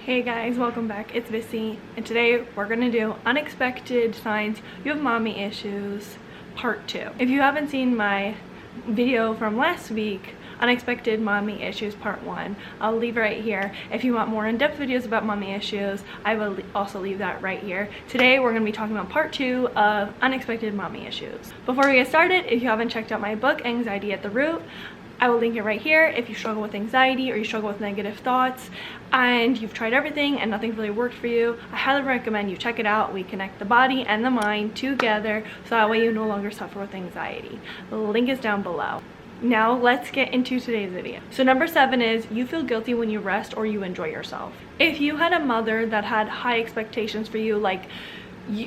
Hey guys, welcome back. It's Vissy, and today we're gonna do unexpected signs you have mommy issues part 2. If you haven't seen my video from last week, unexpected mommy issues part 1, I'll leave right here. If you want more in-depth videos about mommy issues, I will also leave that right here. Today we're gonna be talking about part 2 of unexpected mommy issues. Before we get started, if you haven't checked out my book, Anxiety at the Root, I will link it right here. If you struggle with anxiety or you struggle with negative thoughts and you've tried everything and nothing really worked for you, I highly recommend you check it out. We connect the body and the mind together so that way you no longer suffer with anxiety. The link is down below. Now let's get into today's video. So number 7 is you feel guilty when you rest or you enjoy yourself. If you had a mother that had high expectations for you, like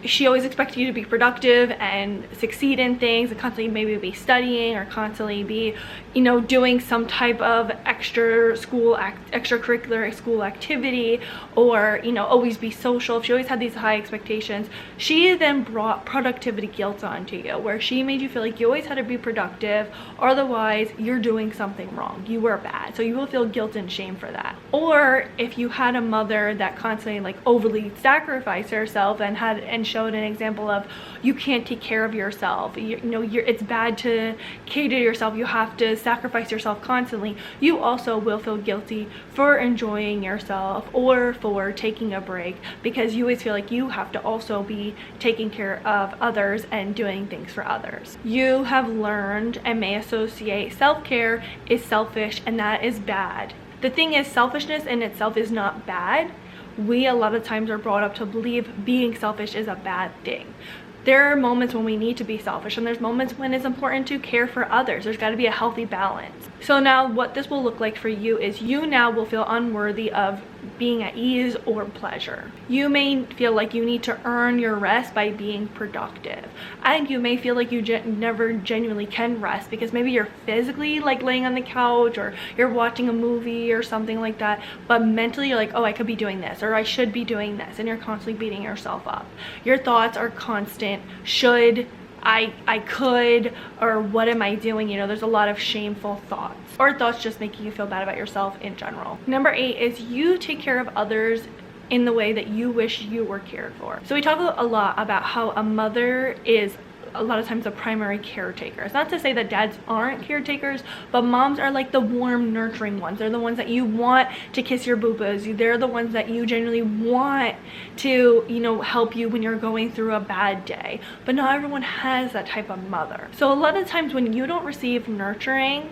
she always expected you to be productive and succeed in things and constantly maybe be studying or constantly be, you know, doing some type of extracurricular school activity, or, you know, always be social. If she always had these high expectations, she then brought productivity guilt onto you, where she made you feel like you always had to be productive, or otherwise you're doing something wrong, you were bad, so you will feel guilt and shame for that. Or if you had a mother that constantly like overly sacrificed herself and showed an example of you can't take care of yourself, you know, it's bad to cater to yourself, you have to sacrifice yourself constantly, you also will feel guilty for enjoying yourself or for taking a break, because you always feel like you have to also be taking care of others and doing things for others. You have learned and may associate self-care is selfish, and that is bad. The thing is, selfishness in itself is not bad. We a lot of times are brought up to believe being selfish is a bad thing. There are moments when we need to be selfish, and there's moments when it's important to care for others. There's got to be a healthy balance. So now what this will look like for you is you now will feel unworthy of being at ease or pleasure. You may feel like you need to earn your rest by being productive, and you may feel like you never genuinely can rest because maybe you're physically like laying on the couch or you're watching a movie or something like that, but mentally you're like, oh, I could be doing this or I should be doing this, and you're constantly beating yourself up. Your thoughts are constant, should, I could, or what am I doing? You know, there's a lot of shameful thoughts, or thoughts just making you feel bad about yourself in general. Number 8 is you take care of others in the way that you wish you were cared for. So we talk a lot about how a mother is a lot of times the primary caretaker. It's not to say that dads aren't caretakers, but moms are like the warm, nurturing ones. They're the ones that you want to kiss your boo-boos. They're the ones that you genuinely want to, you know, help you when you're going through a bad day. But not everyone has that type of mother. So a lot of times when you don't receive nurturing,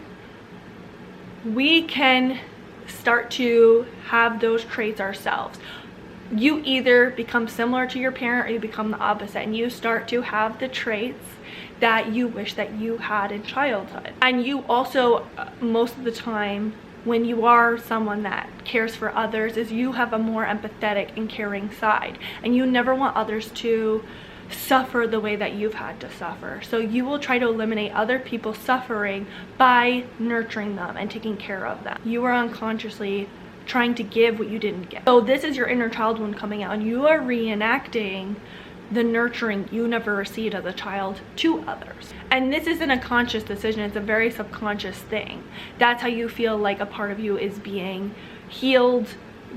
we can start to have those traits ourselves. You either become similar to your parent or you become the opposite, and you start to have the traits that you wish that you had in childhood. And you also, most of the time, when you are someone that cares for others, is you have a more empathetic and caring side, and you never want others to suffer the way that you've had to suffer. So you will try to eliminate other people's suffering by nurturing them and taking care of them. You are unconsciously trying to give what you didn't get. So this is your inner child wound coming out, and you are reenacting the nurturing you never received as a child to others. And this isn't a conscious decision, it's a very subconscious thing. That's how you feel like a part of you is being healed,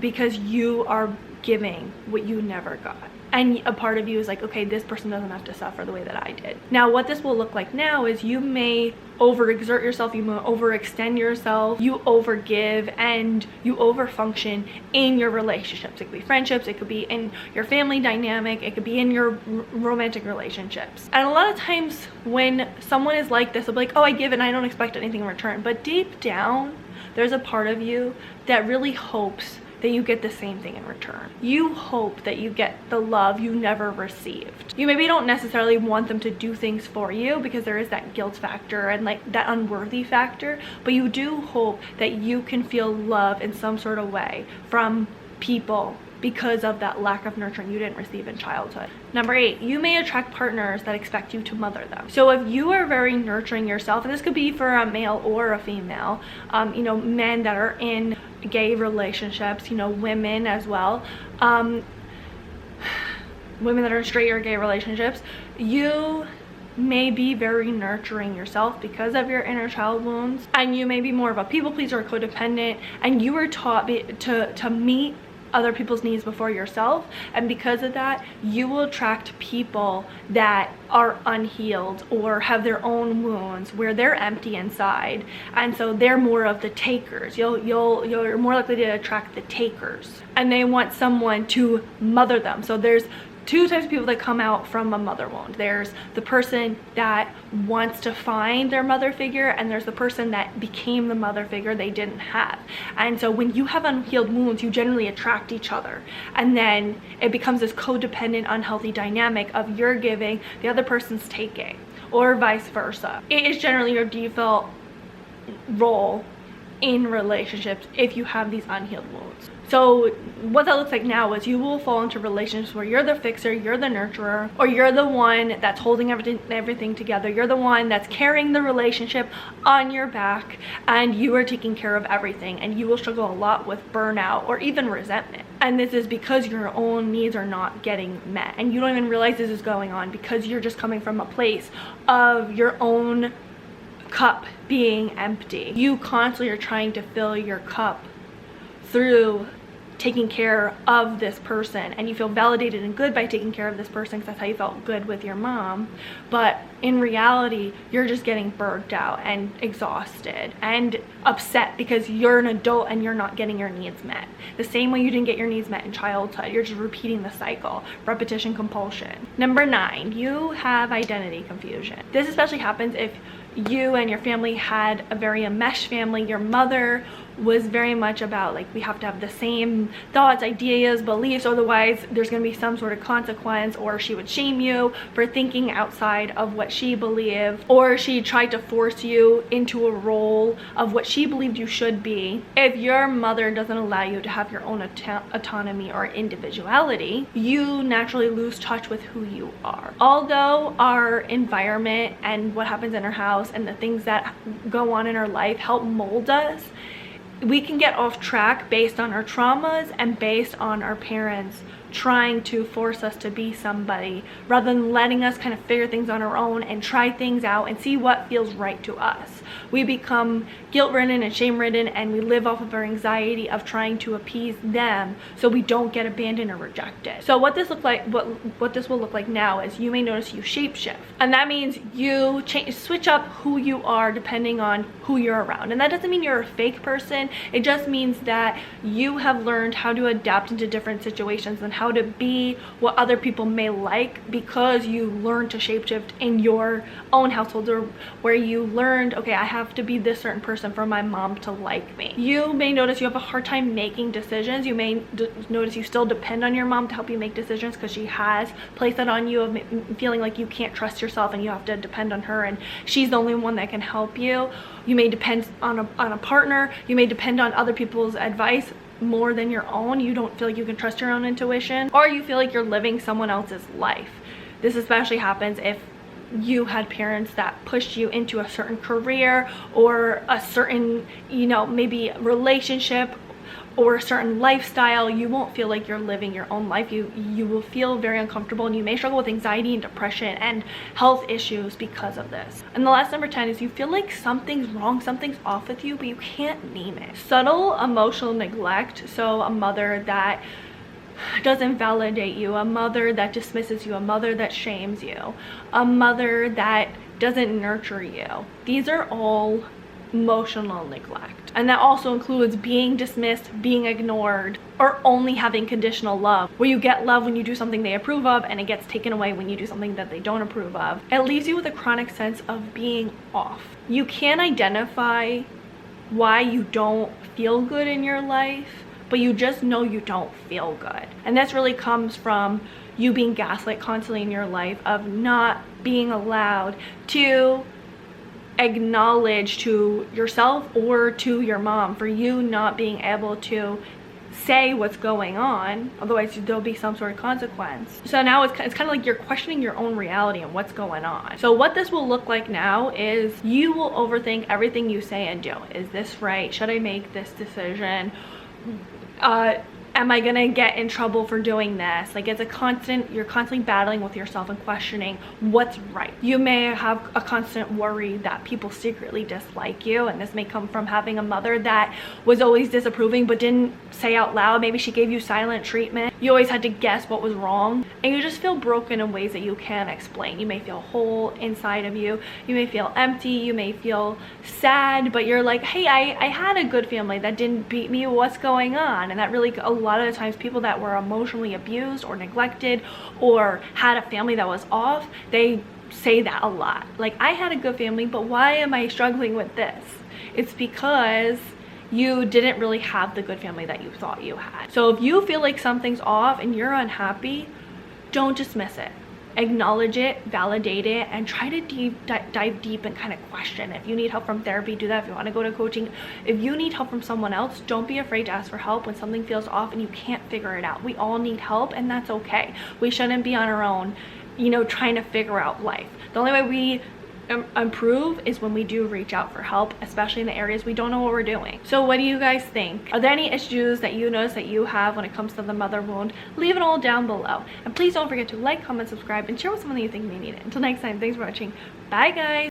because you are giving what you never got. And a part of you is like, okay, this person doesn't have to suffer the way that I did. Now what this will look like now is you may overexert yourself, you may overextend yourself, you overgive, and you overfunction in your relationships. It could be friendships, it could be in your family dynamic, it could be in your romantic relationships. And a lot of times when someone is like this, they'll be like, oh, I give and I don't expect anything in return. But deep down, there's a part of you that really hopes that you get the same thing in return. You hope that you get the love you never received. You maybe don't necessarily want them to do things for you because there is that guilt factor and like that unworthy factor, but you do hope that you can feel love in some sort of way from people because of that lack of nurturing you didn't receive in childhood. Number 8, you may attract partners that expect you to mother them. So if you are very nurturing yourself, and this could be for a male or a female, you know, men that are in gay relationships, you know, women as well, women that are in straight or gay relationships, you may be very nurturing yourself because of your inner child wounds, and you may be more of a people pleaser or codependent, and you were taught to meet other people's needs before yourself, and because of that you will attract people that are unhealed or have their own wounds where they're empty inside, and so they're more of the takers. You're more likely to attract the takers, and they want someone to mother them. So there's two types of people that come out from a mother wound. There's the person that wants to find their mother figure, and there's the person that became the mother figure they didn't have. And so when you have unhealed wounds, you generally attract each other, and then it becomes this codependent, unhealthy dynamic of you're giving, the other person's taking, or vice versa. It is generally your default role in relationships if you have these unhealed wounds. So what that looks like now is you will fall into relationships where you're the fixer, you're the nurturer, or you're the one that's holding everything together. You're the one that's carrying the relationship on your back, and you are taking care of everything, and you will struggle a lot with burnout or even resentment. And this is because your own needs are not getting met, and you don't even realize this is going on because you're just coming from a place of your own cup being empty. You constantly are trying to fill your cup through taking care of this person, and you feel validated and good by taking care of this person because that's how you felt good with your mom. But in reality, you're just getting burnt out and exhausted and upset because you're an adult and you're not getting your needs met the same way you didn't get your needs met in childhood. You're just repeating the cycle, repetition, compulsion. Number 9, you have identity confusion. This especially happens if you and your family had a very enmeshed family. Your mother was very much about, like, we have to have the same thoughts, ideas, beliefs, otherwise there's going to be some sort of consequence, or she would shame you for thinking outside of what she believed, or she tried to force you into a role of what she believed you should be. If your mother doesn't allow you to have your own autonomy or individuality, you naturally lose touch with who you are. Although our environment and what happens in our house and the things that go on in our life help mold us, we can get off track based on our traumas and based on our parents trying to force us to be somebody rather than letting us kind of figure things on our own and try things out and see what feels right to us. We become guilt-ridden and shame-ridden, and we live off of our anxiety of trying to appease them so we don't get abandoned or rejected. So what this will look like now is you may notice you shapeshift, and that means you switch up who you are depending on who you're around. And that doesn't mean you're a fake person. It just means that you have learned how to adapt into different situations and how to be what other people may like because you learned to shapeshift in your own household, or where you learned, okay, I have to be this certain person for my mom to like me. You may notice you have a hard time making decisions. You may notice you still depend on your mom to help you make decisions because she has placed that on you of feeling like you can't trust yourself and you have to depend on her, and she's the only one that can help you. You may depend on a partner. You may depend on other people's advice more than your own. You don't feel like you can trust your own intuition, or you feel like you're living someone else's life. This especially happens if you had parents that pushed you into a certain career or a certain, maybe relationship or a certain lifestyle. You won't feel like you're living your own life. You will feel very uncomfortable, and you may struggle with anxiety and depression and health issues because of this. And the last, number 10, is you feel like something's wrong, something's off with you, but you can't name it. Subtle emotional neglect. So a mother that doesn't validate you, a mother that dismisses you, a mother that shames you, a mother that doesn't nurture you. These are all emotional neglect, and that also includes being dismissed, being ignored, or only having conditional love, where you get love when you do something they approve of and it gets taken away when you do something that they don't approve of. It leaves you with a chronic sense of being off. You can't identify why you don't feel good in your life, but you just know you don't feel good. And this really comes from you being gaslit constantly in your life, of not being allowed to acknowledge to yourself or to your mom, for you not being able to say what's going on, otherwise there'll be some sort of consequence. So now it's kind of like you're questioning your own reality and what's going on. So what this will look like now is you will overthink everything you say and do. Is this right? Should I make this decision? am I gonna get in trouble for doing this? Like, it's a constant, you're constantly battling with yourself and questioning what's right. You may have a constant worry that people secretly dislike you, and this may come from having a mother that was always disapproving but didn't say out loud. Maybe she gave you silent treatment. You always had to guess what was wrong, and you just feel broken in ways that you can't explain. You may feel whole inside of you. You may feel empty. You may feel sad, but you're like, hey, I had a good family that didn't beat me. What's going on? And that really, a lot of the times, people that were emotionally abused or neglected or had a family that was off, they say that a lot. Like, I had a good family, but why am I struggling with this? It's because you didn't really have the good family that you thought you had. So if you feel like something's off and you're unhappy, don't dismiss it. Acknowledge it, validate it, and try to dive deep and kind of question. If you need help from therapy, do that. If you want to go to coaching, if you need help from someone else, don't be afraid to ask for help when something feels off and you can't figure it out. We all need help, and that's okay. We shouldn't be on our own, you know, trying to figure out life. The only way we improve is when we do reach out for help, especially in the areas we don't know what we're doing. So what do you guys think? Are there any issues that you notice that you have when it comes to the mother wound? Leave it all down below, and please don't forget to like, comment, subscribe, and share with someone that you think may need it. Until next time, thanks for watching. Bye guys.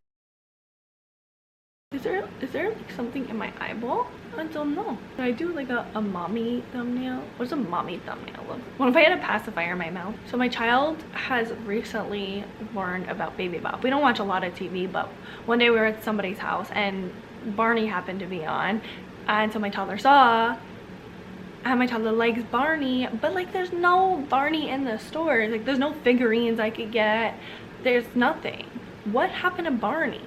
Is there like something in my eyeball? I don't know. Should I do like a mommy thumbnail? What does a mommy thumbnail look? What if I had a pacifier in my mouth? So my child has recently learned about Baby Bop. We don't watch a lot of TV, but one day we were at somebody's house and Barney happened to be on, and so my toddler saw, and my toddler likes Barney, but like there's no Barney in the stores. Like, there's no figurines I could get. There's nothing. What happened to Barney?